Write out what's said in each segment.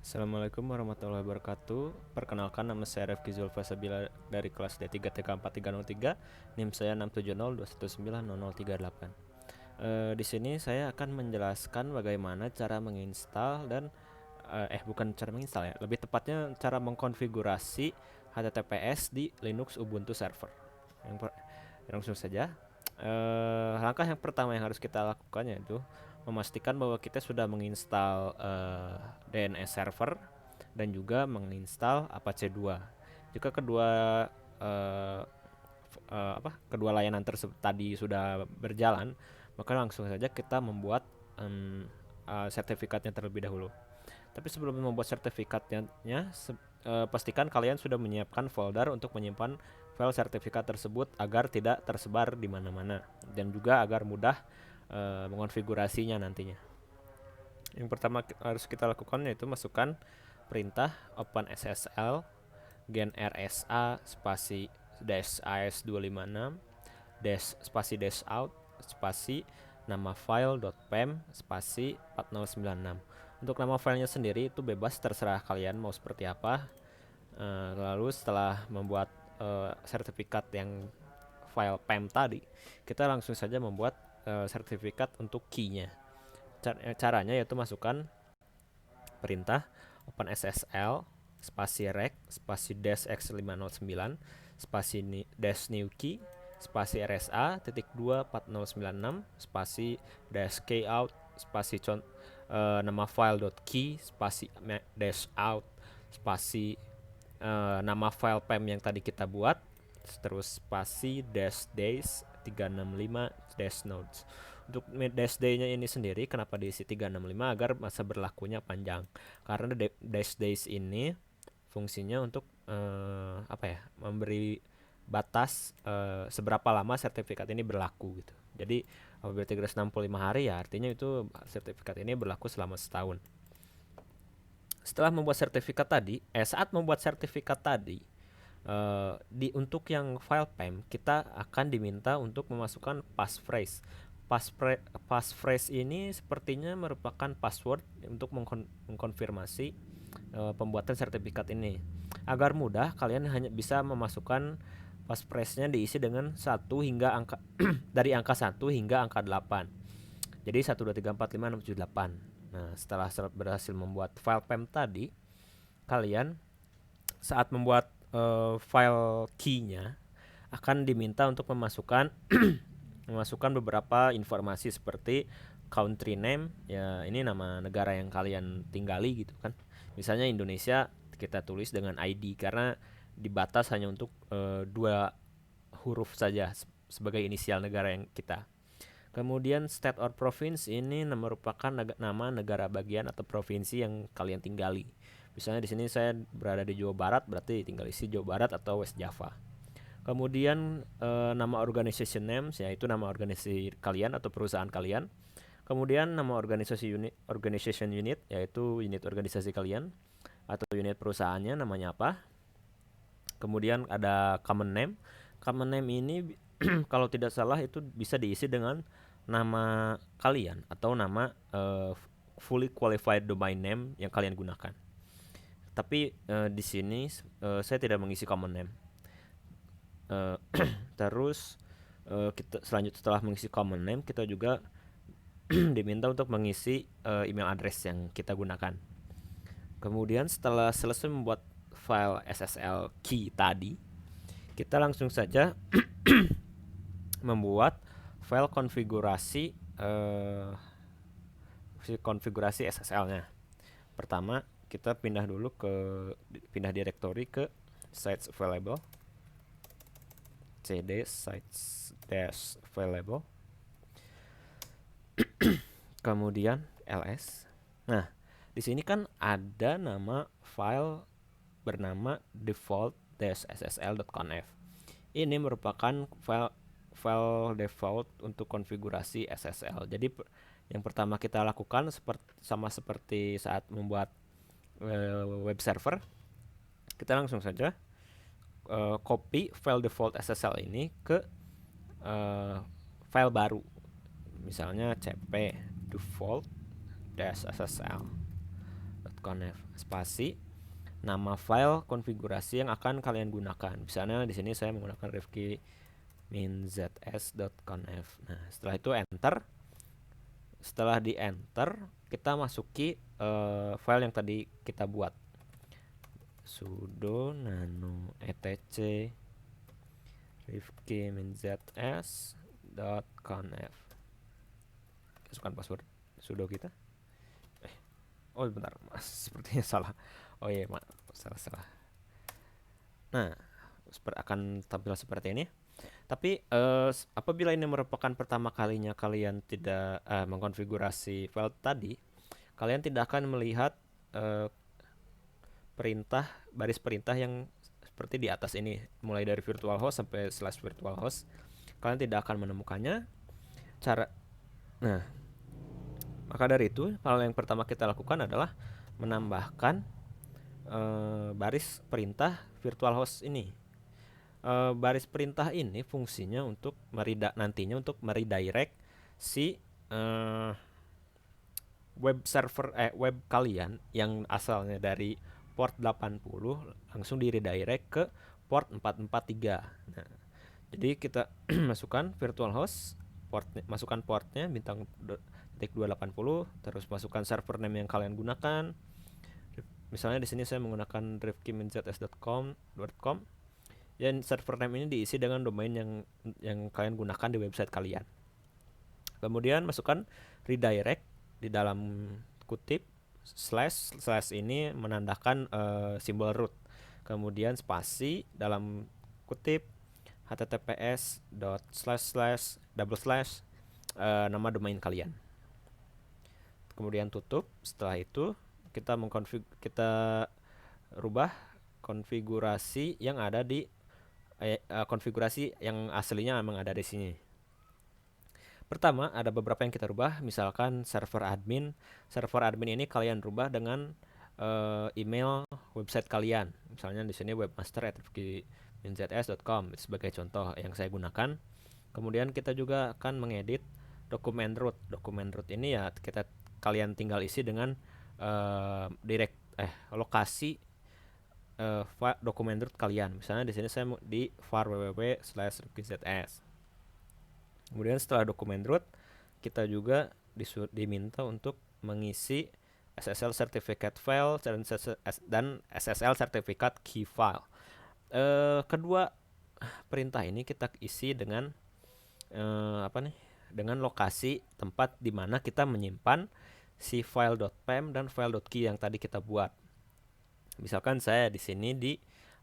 Assalamualaikum warahmatullahi wabarakatuh. Perkenalkan, nama saya Rifki Zulfasabila dari kelas D3 TK4303. NIM saya 67021900038. Di sini saya akan menjelaskan bagaimana cara menginstal dan bukan cara menginstal ya, lebih tepatnya cara mengkonfigurasi HTTPS di Linux Ubuntu server. Langsung saja. Langkah yang pertama yang harus kita lakukan yaitu memastikan bahwa kita sudah menginstal DNS server dan juga menginstal Apache 2. Jika kedua layanan tersebut tadi sudah berjalan, maka langsung saja kita membuat sertifikatnya terlebih dahulu. Tapi sebelum membuat sertifikatnya, pastikan kalian sudah menyiapkan folder untuk menyimpan file sertifikat tersebut agar tidak tersebar di mana-mana dan juga agar mudah mengonfigurasinya nantinya. Yang pertama harus kita lakukan yaitu masukkan perintah OpenSSL gen rsa spasi dash as256 dash spasi dash out spasi nama file.pem spasi 4096. Untuk nama filenya sendiri itu bebas, terserah kalian mau seperti apa. Lalu setelah membuat sertifikat yang file PEM tadi, kita langsung saja membuat sertifikat untuk key-nya. Caranya yaitu masukkan perintah OpenSSL spasi rec spasi dash x509 spasi dash new key spasi rsa titik 24096 spasi dash kout spasi nama file.key spasi dash out spasi nama file PEM yang tadi kita buat, terus spasi dash days 365 dash nodes. Untuk dash day-nya ini sendiri kenapa diisi 365 agar masa berlakunya panjang, karena dash days ini fungsinya untuk memberi batas seberapa lama sertifikat ini berlaku gitu. Jadi apabila 365 hari ya artinya itu sertifikat ini berlaku selama setahun. Setelah membuat sertifikat tadi, saat membuat sertifikat tadi, untuk yang file PEM kita akan diminta untuk memasukkan passphrase. Passphrase ini sepertinya merupakan password untuk mengkonfirmasi pembuatan sertifikat ini. Agar mudah, kalian hanya bisa memasukkan passphrase-nya diisi dengan 1 hingga angka dari angka 1 hingga angka 8. Jadi 1 2 3 4 5 6 7 8. Nah, setelah berhasil membuat file PEM tadi, kalian saat membuat file key-nya akan diminta untuk memasukkan beberapa informasi seperti country name, ya ini nama negara yang kalian tinggali gitu kan. Misalnya Indonesia, kita tulis dengan ID karena dibatas hanya untuk 2 huruf saja sebagai inisial negara yang kita. Kemudian state or province ini merupakan nama negara bagian atau provinsi yang kalian tinggali. Misalnya di sini saya berada di Jawa Barat, berarti tinggal isi Jawa Barat atau West Java. Kemudian nama organization names, yaitu nama organisasi kalian atau perusahaan kalian. Kemudian nama organization unit, yaitu unit organisasi kalian atau unit perusahaannya namanya apa. Kemudian ada common name. Common name ini kalau tidak salah itu bisa diisi dengan nama kalian atau nama fully qualified domain name yang kalian gunakan. Tapi di sini saya tidak mengisi common name. Terus kita setelah mengisi common name, kita juga diminta untuk mengisi email address yang kita gunakan. Kemudian setelah selesai membuat file SSL key tadi, kita langsung saja membuat file konfigurasi SSL-nya. Pertama, kita pindah directory ke sites available, cd sites dash available, kemudian ls. Nah, di sini kan ada nama file bernama default-ssl.conf. Ini merupakan file default untuk konfigurasi SSL. Jadi yang pertama kita lakukan sama seperti saat membuat web server, kita langsung saja copy file default SSL ini ke file baru. Misalnya cp default-ssl .conf spasi nama file konfigurasi yang akan kalian gunakan. Misalnya di sini saya menggunakan Rifki minzs.conf. Nah, setelah itu enter. Setelah di enter, kita masuki file yang tadi kita buat. Sudo nano etc Rifki minzs.conf. Masukkan password sudo kita. Oh bentar, sepertinya salah. Oh iya, salah. Nah, akan tampil seperti ini. Tapi apabila ini merupakan pertama kalinya kalian tidak mengkonfigurasi file tadi, kalian tidak akan melihat baris perintah yang seperti di atas ini, mulai dari virtual host sampai /virtual host. Kalian tidak akan menemukannya. Nah, maka dari itu, hal yang pertama kita lakukan adalah menambahkan baris perintah virtual host ini. Baris perintah ini fungsinya untuk nantinya untuk meredirect si web kalian yang asalnya dari port 80 langsung di-redirect ke port 443. Nah, jadi kita masukkan virtual host, masukkan portnya bintang 280, terus masukkan server name yang kalian gunakan. Misalnya di sini saya menggunakan rifkiminzs.com. Dan server name ini diisi dengan domain yang kalian gunakan di website kalian. Kemudian masukkan redirect di dalam kutip slash ini menandakan simbol root. Kemudian spasi dalam kutip https nama domain kalian. Kemudian tutup. Setelah itu kita rubah konfigurasi yang ada di konfigurasi yang aslinya memang ada di sini. Pertama, ada beberapa yang kita rubah, misalkan server admin. Server admin ini kalian rubah dengan email website kalian. Misalnya di sini webmaster@rifkiminzs.com sebagai contoh yang saya gunakan. Kemudian kita juga akan mengedit dokumen root. Dokumen root ini ya kalian tinggal isi dengan lokasi dokumen root kalian. Misalnya di sini saya di var www/rifkizs. Kemudian setelah dokumen root, kita juga diminta untuk mengisi SSL certificate file dan SSL certificate key file. Kedua perintah ini kita isi dengan dengan lokasi tempat di mana kita menyimpan si file.pem dan file.key yang tadi kita buat. Misalkan saya di sini di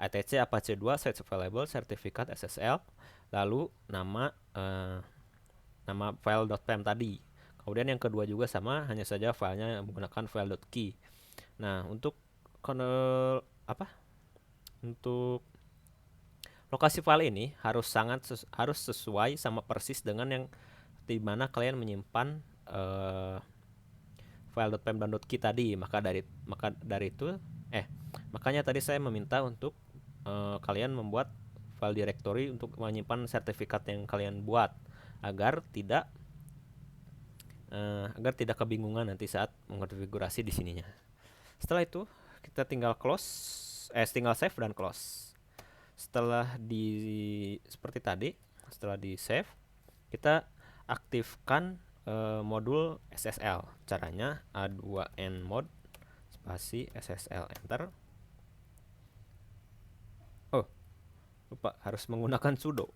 etc apache 2 set available certificate SSL, lalu nama file.pem tadi. Kemudian yang kedua juga sama, hanya saja filenya menggunakan file.key. Nah, untuk lokasi file ini harus sesuai sama persis dengan yang di mana kalian menyimpan file.pem dan .key tadi. Makanya tadi saya meminta untuk kalian membuat file directory untuk menyimpan sertifikat yang kalian buat agar tidak kebingungan nanti saat mengkonfigurasi di sininya. Setelah itu kita tinggal save dan close. Setelah seperti tadi, setelah di save, kita aktifkan modul SSL. Caranya a2nmod spasi SSL enter. Oh, lupa harus menggunakan sudo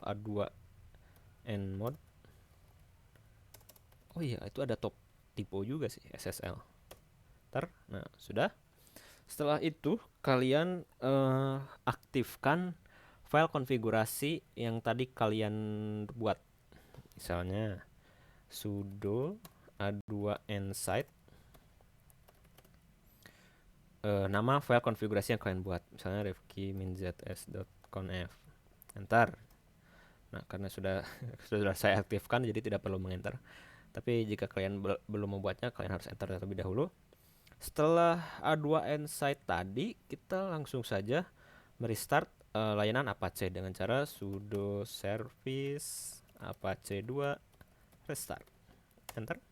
a2nmod. Oh iya, itu ada typo juga sih SSL. Nah, sudah. Setelah itu kalian aktifkan file konfigurasi yang tadi kalian buat. Misalnya sudo a2nsite nama file konfigurasi yang kalian buat, misalnya rifkiminzs.conf. Enter. Nah, karena sudah saya aktifkan jadi tidak perlu mengenter. Tapi jika kalian belum membuatnya, kalian harus enter terlebih dahulu. Setelah a2nsite tadi, kita langsung saja merestart layanan Apache dengan cara sudo service apache 2 restart. Enter.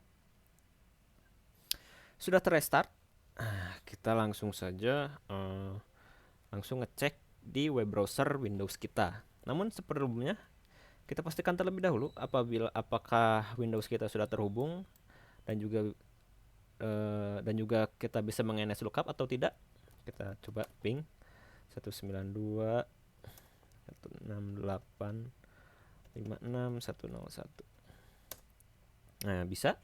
Sudah terrestart. Kita langsung saja langsung ngecek di web browser Windows kita. Namun sebelumnya kita pastikan terlebih dahulu apakah Windows kita sudah terhubung dan juga kita bisa meng-NS lookup atau tidak. Kita coba ping 192.168.56.101. Nah, bisa.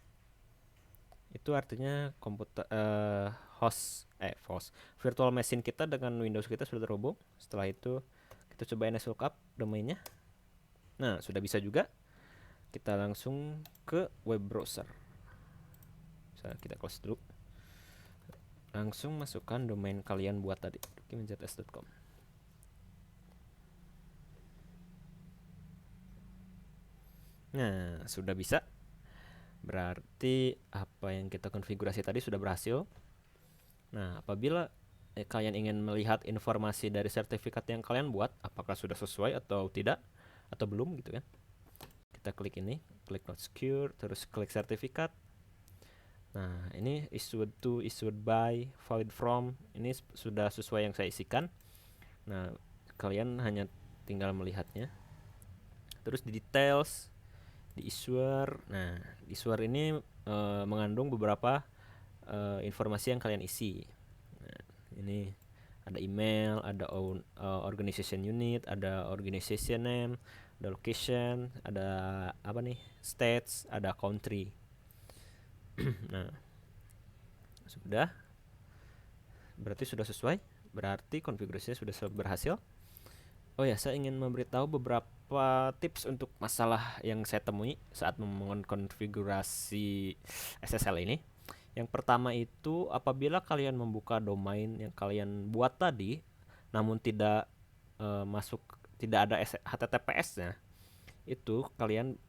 Itu artinya host virtual machine kita dengan Windows kita sudah terhubung. Setelah itu kita coba NS lookup domainnya. Nah, sudah bisa juga. Kita langsung ke web browser. Kita close dulu. Langsung masukkan domain kalian buat tadi, documentjs.com. Nah, sudah bisa. Berarti apa yang kita konfigurasi tadi sudah berhasil. Nah, apabila kalian ingin melihat informasi dari sertifikat yang kalian buat, apakah sudah sesuai atau tidak, atau belum gitu kan. Kita klik ini, klik not secure, terus klik sertifikat. Nah, ini issued to, issued by, valid from, ini sudah sesuai yang saya isikan. Nah, kalian hanya tinggal melihatnya. Terus di details, di issuer. Nah, di issuer ini mengandung beberapa informasi yang kalian isi. Nah, ini ada email, ada organization unit, ada organization name, ada location, ada apa nih, states, ada country. Nah, sudah, berarti sudah sesuai, berarti konfigurasinya sudah berhasil. Oh ya, saya ingin memberitahu beberapa tips untuk masalah yang saya temui saat mengkonfigurasi SSL ini. Yang pertama itu, apabila kalian membuka domain yang kalian buat tadi, namun tidak tidak ada HTTPS-nya, itu kalian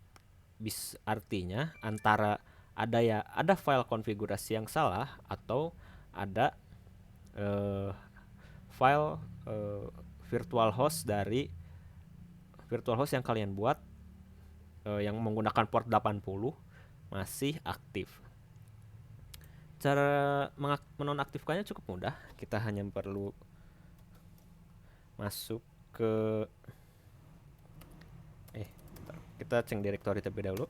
artinya antara ada file konfigurasi yang salah atau ada file virtual host yang kalian buat yang menggunakan port 80 masih aktif. Cara menonaktifkannya cukup mudah. Kita hanya perlu masuk ke kita cek directory terlebih dahulu.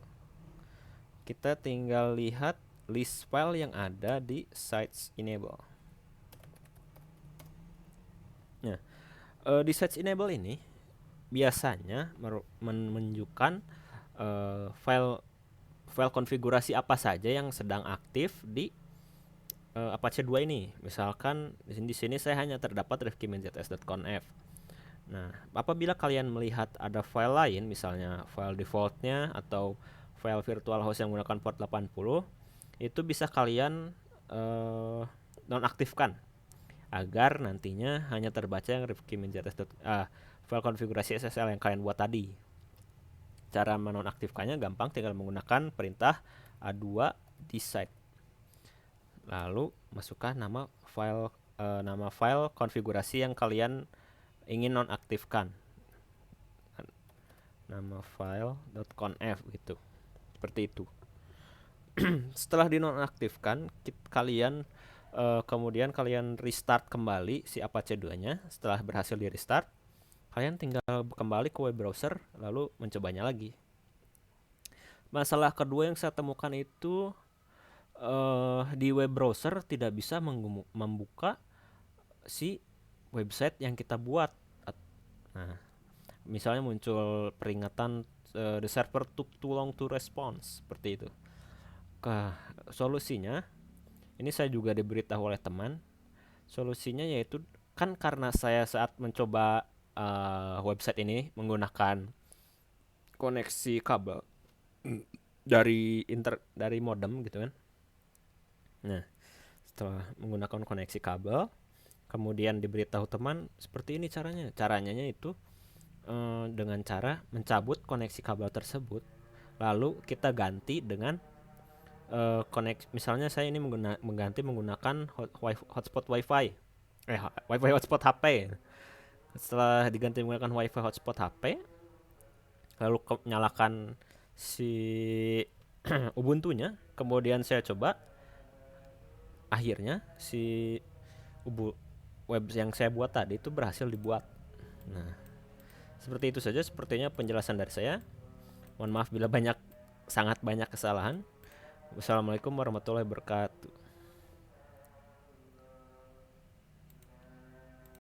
Kita tinggal lihat list file yang ada di sites enable. Nah, di sites enable ini biasanya menunjukkan file konfigurasi apa saja yang sedang aktif di Apache 2 ini. Misalkan di sini saya hanya terdapat rifki-js.conf. Nah, apabila kalian melihat ada file lain, misalnya file defaultnya atau file virtual host yang menggunakan port 80, itu bisa kalian nonaktifkan agar nantinya hanya terbaca yang file konfigurasi SSL yang kalian buat tadi. Cara menonaktifkannya gampang, tinggal menggunakan perintah a2 decide. Lalu masukkan nama file konfigurasi yang kalian ingin nonaktifkan. Nama file .conf gitu. Seperti itu. Setelah dinonaktifkan, kemudian kalian restart kembali si Apache 2-nya. Setelah berhasil di restart, kalian tinggal kembali ke web browser lalu mencobanya lagi. Masalah kedua yang saya temukan itu di web browser tidak bisa membuka si website yang kita buat. Nah, misalnya muncul peringatan the server took too long to respond, seperti itu. Solusinya, ini saya juga diberitahu oleh teman. Solusinya yaitu, kan karena saya saat mencoba website ini menggunakan koneksi kabel dari modem gitu kan. Nah, setelah menggunakan koneksi kabel, kemudian diberitahu teman seperti ini caranya. Caranya itu dengan cara mencabut koneksi kabel tersebut, lalu kita ganti dengan misalnya saya ini mengganti menggunakan hotspot wifi hotspot HP. Setelah diganti menggunakan wifi hotspot HP, lalu nyalakan si Ubuntu-nya, kemudian saya coba akhirnya si web yang saya buat tadi itu berhasil dibuat. Nah, seperti itu saja sepertinya penjelasan dari saya. Mohon maaf bila sangat banyak kesalahan. Wassalamualaikum warahmatullahi wabarakatuh.